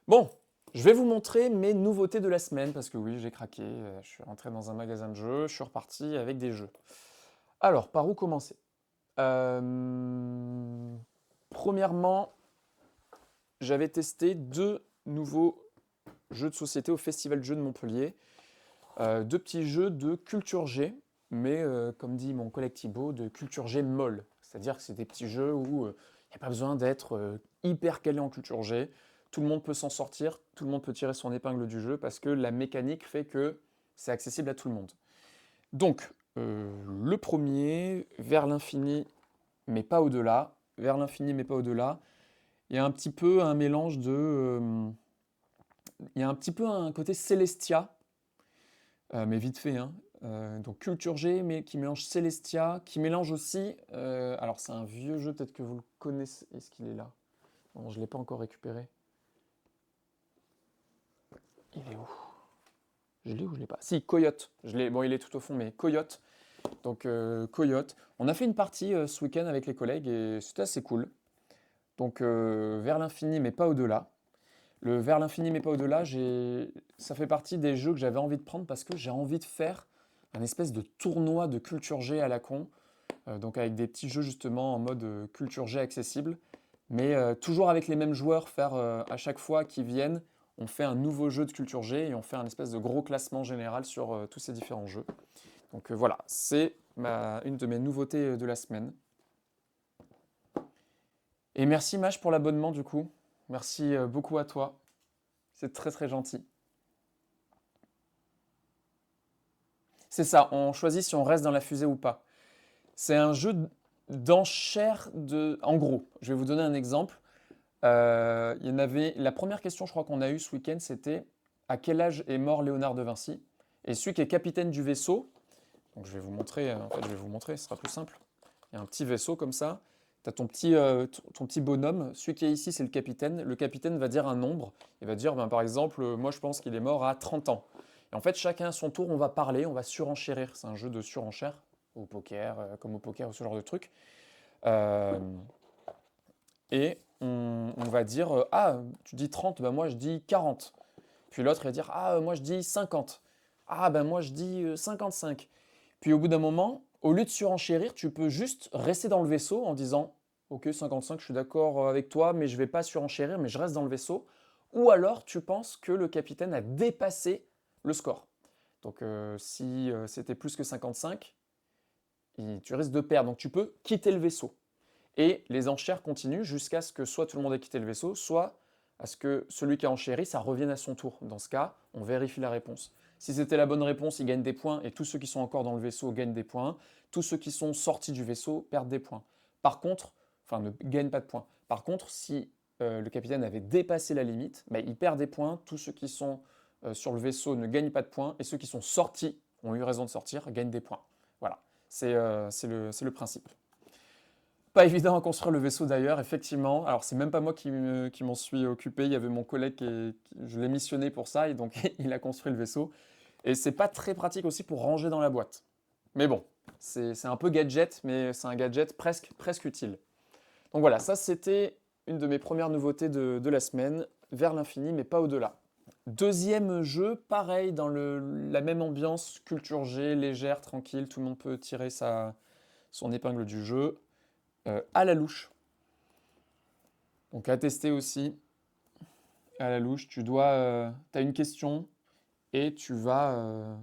Bon, je vais vous montrer mes nouveautés de la semaine, parce que oui, j'ai craqué, je suis rentré dans un magasin de jeux, je suis reparti avec des jeux. Alors, par où commencer? Euh, Premièrement, j'avais testé deux nouveaux jeux de société au Festival de jeux de Montpellier. Deux petits jeux de culture G, mais comme dit mon collègue Thibaut, de culture G molle. C'est-à-dire que c'est des petits jeux où il n'y a pas besoin d'être hyper calé en culture G. Tout le monde peut s'en sortir, tout le monde peut tirer son épingle du jeu parce que la mécanique fait que c'est accessible à tout le monde. Donc, le premier, vers l'infini, mais pas au-delà. Vers l'infini, mais pas au-delà. Il y a un petit peu un mélange de. Il y a un petit peu un côté Celestia, mais vite fait, hein. Donc Culture G, mais qui mélange Celestia, qui mélange aussi. Alors c'est un vieux jeu, peut-être que vous le connaissez. Est-ce qu'il est là? Bon, je ne l'ai pas encore récupéré. Il est où? Je l'ai ou je l'ai pas? Si, Coyote. Je l'ai. Bon, il est tout au fond, mais Coyote. Donc Coyote. On a fait une partie ce week-end avec les collègues et c'était assez cool. Donc vers l'infini, mais pas au-delà. Le vers l'infini, mais pas au-delà, ça fait partie des jeux que j'avais envie de prendre parce que j'ai envie de faire un espèce de tournoi de culture G à la con. Donc avec des petits jeux justement en mode culture G accessible, mais toujours avec les mêmes joueurs, faire à chaque fois qu'ils viennent, on fait un nouveau jeu de culture G et on fait un espèce de gros classement général sur tous ces différents jeux. Donc voilà, c'est une de mes nouveautés de la semaine. Et merci Maj pour l'abonnement du coup. Merci beaucoup à toi. C'est très très gentil. C'est ça, on choisit si on reste dans la fusée ou pas. C'est un jeu d'enchères de. En gros, je vais vous donner un exemple. Il y en avait. La première question, je crois qu'on a eue ce week-end, c'était à quel âge est mort Léonard de Vinci? Et celui qui est capitaine du vaisseau, donc je vais vous montrer, en fait, je vais vous montrer, ce sera plus simple. Il y a un petit vaisseau comme ça. Tu as ton petit bonhomme. Celui qui est ici, c'est le capitaine. Le capitaine va dire un nombre. Il va dire, ben, par exemple, moi je pense qu'il est mort à 30 ans. Et en fait, chacun à son tour, on va parler, on va surenchérir. C'est un jeu de surenchère, au poker, comme au poker ou ce genre de truc. Euh, et on va dire, ah, tu dis 30, ben moi je dis 40. Puis l'autre il va dire, ah, moi je dis 50. Ah, ben moi je dis 55. Puis au bout d'un moment, au lieu de surenchérir, tu peux juste rester dans le vaisseau en disant, ok, 55, je suis d'accord avec toi, mais je vais pas surenchérir, mais je reste dans le vaisseau. Ou alors tu penses que le capitaine a dépassé le score. Donc si c'était plus que 55, tu risques de perdre. Donc tu peux quitter le vaisseau. Et les enchères continuent jusqu'à ce que soit tout le monde ait quitté le vaisseau, soit à ce que celui qui a enchéri, ça revienne à son tour. Dans ce cas, on vérifie la réponse. Si c'était la bonne réponse, il gagne des points, et tous ceux qui sont encore dans le vaisseau gagnent des points. Tous ceux qui sont sortis du vaisseau perdent des points. Par contre, enfin ne gagnent pas de points. Par contre, si le capitaine avait dépassé la limite, bah, il perd des points. Tous ceux qui sont sur le vaisseau ne gagnent pas de points, et ceux qui sont sortis, ont eu raison de sortir, gagnent des points. Voilà, c'est le principe. Pas évident à construire le vaisseau d'ailleurs, effectivement. Alors c'est même pas moi qui m'en suis occupé, il y avait mon collègue je l'ai missionné pour ça et donc il a construit le vaisseau. Et c'est pas très pratique aussi pour ranger dans la boîte. Mais bon, c'est un peu gadget, mais c'est un gadget presque utile. Donc voilà, ça c'était une de mes premières nouveautés de la semaine, vers l'infini mais pas au-delà. Deuxième jeu, pareil, dans la même ambiance, culture G, légère, tranquille, tout le monde peut tirer son épingle du jeu. À la louche. Donc à tester aussi, à la louche, tu as une question et tu vas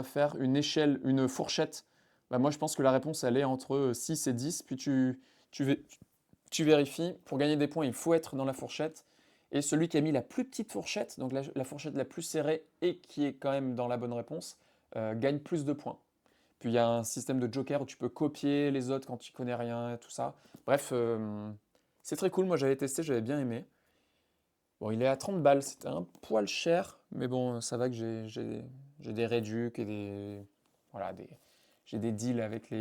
faire une échelle, une fourchette. Bah, moi je pense que la réponse elle est entre 6 et 10, puis tu, vé- tu vérifies. Pour gagner des points, il faut être dans la fourchette. Et celui qui a mis la plus petite fourchette, donc la fourchette la plus serrée et qui est quand même dans la bonne réponse, gagne plus de points. Puis il y a un système de joker où tu peux copier les autres quand tu connais rien et tout ça. Bref, c'est très cool. Moi j'avais testé, j'avais bien aimé. Bon, il est à 30 balles, c'était un poil cher, mais bon, ça va que j'ai des réducs et voilà, j'ai des deals avec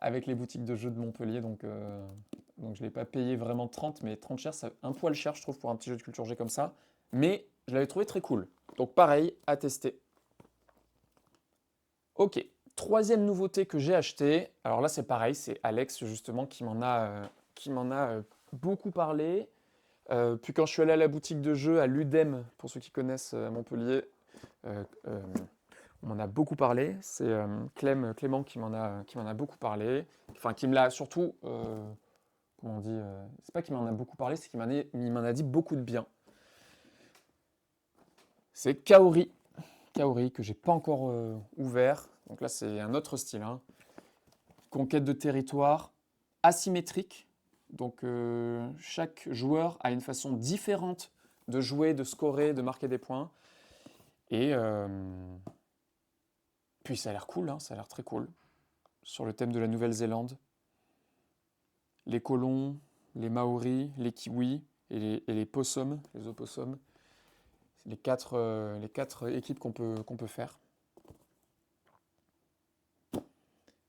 avec les boutiques de jeux de Montpellier, donc je ne l'ai pas payé vraiment 30, mais 30 cher, c'est un poil cher, je trouve, pour un petit jeu de culture G comme ça. Mais je l'avais trouvé très cool. Donc pareil, à tester. Ok, troisième nouveauté que j'ai acheté. Alors là, c'est pareil, c'est Alex justement qui m'en a beaucoup parlé. Puis quand je suis allé à la boutique de jeux à l'UDEM, pour ceux qui connaissent à Montpellier, on m'en a beaucoup parlé. C'est Clément qui m'en a beaucoup parlé. Enfin, qui me l'a surtout, comment on dit, c'est pas qu'il m'en a beaucoup parlé, c'est il m'en a dit beaucoup de bien. C'est Kaori. Kaori, que j'ai pas encore ouvert. Donc là, c'est un autre style, hein. Conquête de territoire asymétrique. Donc chaque joueur a une façon différente de jouer, de scorer, de marquer des points. Et puis ça a l'air cool, hein, ça a l'air très cool. Sur le thème de la Nouvelle-Zélande. Les colons, les maoris, les kiwis et les possums, les opossums. C'est les quatre équipes qu'on peut faire.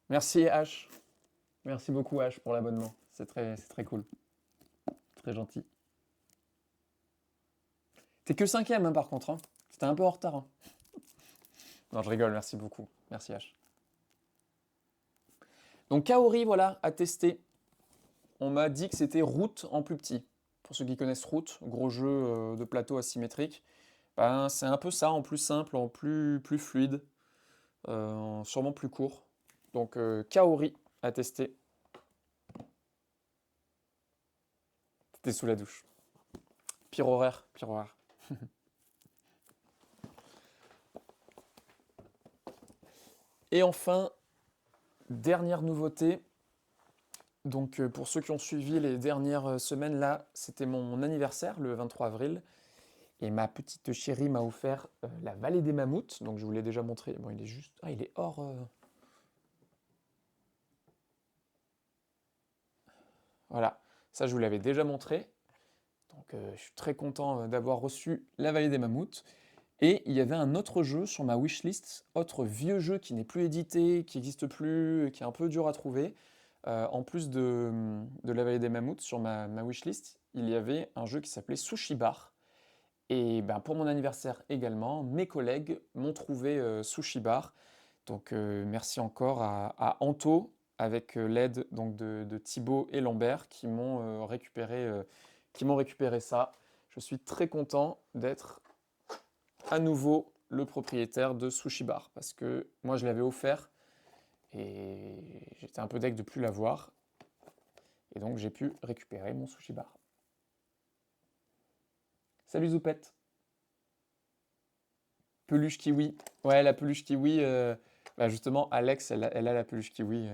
Merci H. Merci beaucoup H pour l'abonnement. C'est très cool. Très gentil. T'es que 5e, hein, par contre, hein. C'était un peu en retard, hein. Non, je rigole, merci beaucoup. Merci H. Donc Kaori, voilà, à tester. On m'a dit que c'était Route en plus petit. Pour ceux qui connaissent Route, gros jeu de plateau asymétrique, ben, c'est un peu ça, en plus simple, en plus fluide, sûrement plus court. Donc Kaori à tester. C'était sous la douche. Pire horaire, pire horaire. Et enfin, dernière nouveauté. Donc pour ceux qui ont suivi les dernières semaines, là, c'était mon anniversaire, le 23 avril. Et ma petite chérie m'a offert la vallée des mammouths. Donc je vous l'ai déjà montré. Bon, il est juste... Ah, il est hors... Voilà, ça je vous l'avais déjà montré. Donc je suis très content d'avoir reçu la vallée des mammouths. Et il y avait un autre jeu sur ma wishlist, autre vieux jeu qui n'est plus édité, qui n'existe plus, qui est un peu dur à trouver. En plus de la vallée des mammouths, sur ma wishlist, il y avait un jeu qui s'appelait Sushi Bar. Et ben, pour mon anniversaire également, mes collègues m'ont trouvé Sushi Bar. Donc merci encore à Anto, avec l'aide donc de Thibaut et Lambert, qui m'ont récupéré ça. Je suis très content d'être à nouveau le propriétaire de Sushi Bar, parce que moi je l'avais offert et j'étais un peu deg de plus l'avoir. Et donc j'ai pu récupérer mon Sushi Bar. Salut Zoupette. Peluche kiwi. Ouais, la peluche kiwi, bah justement, Alex, elle a la peluche kiwi.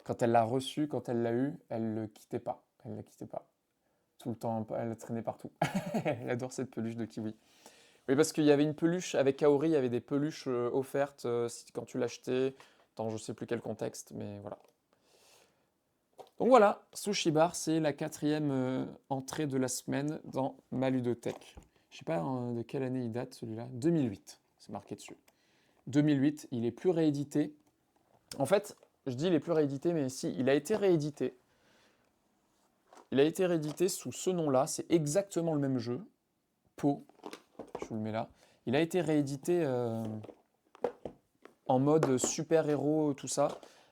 Quand elle l'a reçue, quand elle l'a eue, elle ne le quittait pas. Elle ne la quittait pas. Tout le temps, elle la traînait partout. Elle adore cette peluche de kiwi. Oui, parce qu'il y avait une peluche, avec Kaori, il y avait des peluches offertes quand tu l'achetais, dans je sais plus quel contexte, mais voilà. Donc voilà, Sushi Bar, c'est la 4e entrée de la semaine dans ma ludothèque. Je sais pas de quelle année il date celui-là. 2008, c'est marqué dessus. 2008, il est plus réédité. En fait, je dis il est plus réédité, mais si, il a été réédité. Il a été réédité sous ce nom-là, c'est exactement le même jeu. Po, je vous le mets là. Il a été réédité en mode super-héros, tout ça.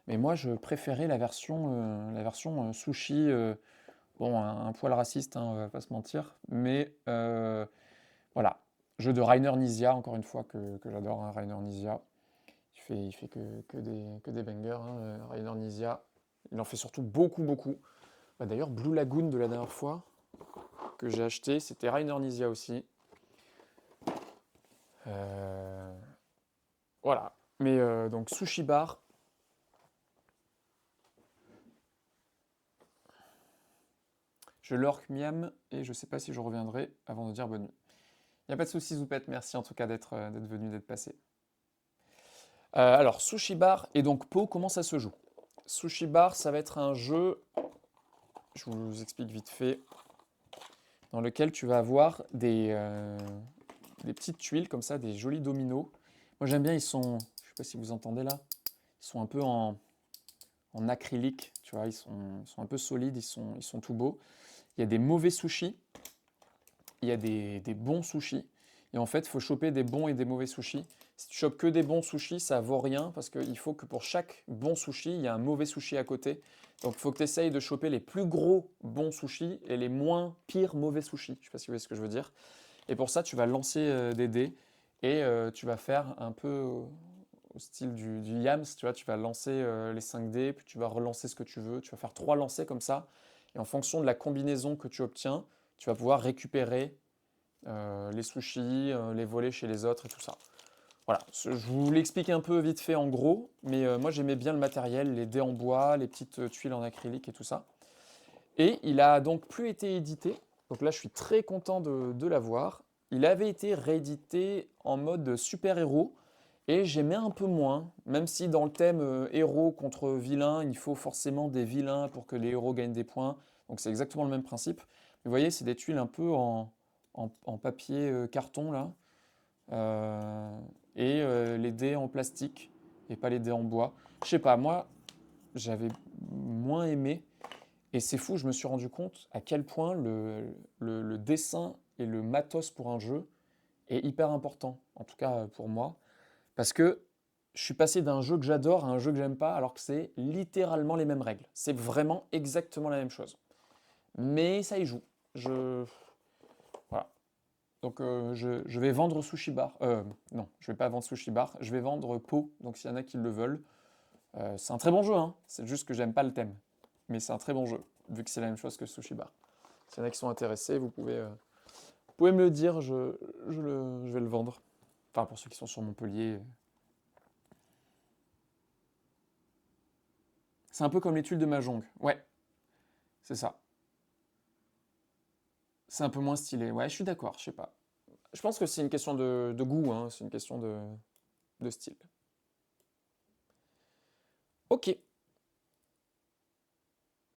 Mais moi, je préférais la version sushi. Bon, un poil raciste, hein, on va pas se mentir. Mais voilà. Jeu de Rainer Nizia, encore une fois, que j'adore, hein, Rainer Nizia. Il fait que des bangers, hein, Rainer Nizia. Il en fait surtout beaucoup. Bah, d'ailleurs, Blue Lagoon de la dernière fois que j'ai acheté, c'était Rainer Nizia aussi. Voilà. Mais donc Sushi Bar. Je lurk miam et je sais pas si je reviendrai avant de dire bonne nuit. Il n'y a pas de souci Zoupette, merci en tout cas d'être venu, d'être passé. Alors, Sushi Bar et donc Po, comment ça se joue? Sushi Bar, ça va être un jeu, je vous explique vite fait, dans lequel tu vas avoir des petites tuiles comme ça, des jolis dominos. Moi j'aime bien, ils sont, je sais pas si vous entendez là, ils sont un peu en acrylique, tu vois, ils sont un peu solides, ils sont tout beaux. Il y a des mauvais sushis, il y a des bons sushis. Et en fait, il faut choper des bons et des mauvais sushis. Si tu chopes que des bons sushis, ça vaut rien parce qu'il faut que pour chaque bon sushi, il y a un mauvais sushi à côté. Donc il faut que tu essayes de choper les plus gros bons sushis et les moins pires mauvais sushis. Je ne sais pas si vous voyez ce que je veux dire. Et pour ça, tu vas lancer des dés et tu vas faire un peu au style du Yams, tu vois, tu vas lancer les 5 dés, puis tu vas relancer ce que tu veux. Tu vas faire 3 lancers comme ça. Et en fonction de la combinaison que tu obtiens, tu vas pouvoir récupérer les sushis, les voler chez les autres et tout ça. Voilà, je vous l'explique un peu vite fait en gros, mais moi j'aimais bien le matériel, les dés en bois, les petites tuiles en acrylique et tout ça. Et il a donc plus été édité, donc là je suis très content de l'avoir. Il avait été réédité en mode super-héros, et j'aimais un peu moins, même si dans le thème héros contre vilains, il faut forcément des vilains pour que les héros gagnent des points, donc c'est exactement le même principe. Vous voyez, c'est des tuiles un peu en papier carton là. Euh, et les dés en plastique et pas les dés en bois. Je sais pas, moi j'avais moins aimé et c'est fou, je me suis rendu compte à quel point le dessin et le matos pour un jeu est hyper important, en tout cas pour moi, parce que je suis passé d'un jeu que j'adore à un jeu que j'aime pas alors que c'est littéralement les mêmes règles. C'est vraiment exactement la même chose. Mais ça y joue. Je... Voilà. Donc je vais vendre Sushi Bar. Non, je vais pas vendre Sushi Bar. Je vais vendre Po. Donc s'il y en a qui le veulent. C'est un très bon jeu, hein. C'est juste que j'aime pas le thème. Mais c'est un très bon jeu, vu que c'est la même chose que Sushi Bar. S'il y en a qui sont intéressés, vous pouvez me le dire, je vais le vendre. Enfin, pour ceux qui sont sur Montpellier. C'est un peu comme les tuiles de Mahjong. Ouais, c'est ça. C'est un peu moins stylé. Ouais, je suis d'accord, je sais pas. Je pense que c'est une question de goût, hein. C'est une question de style. Ok.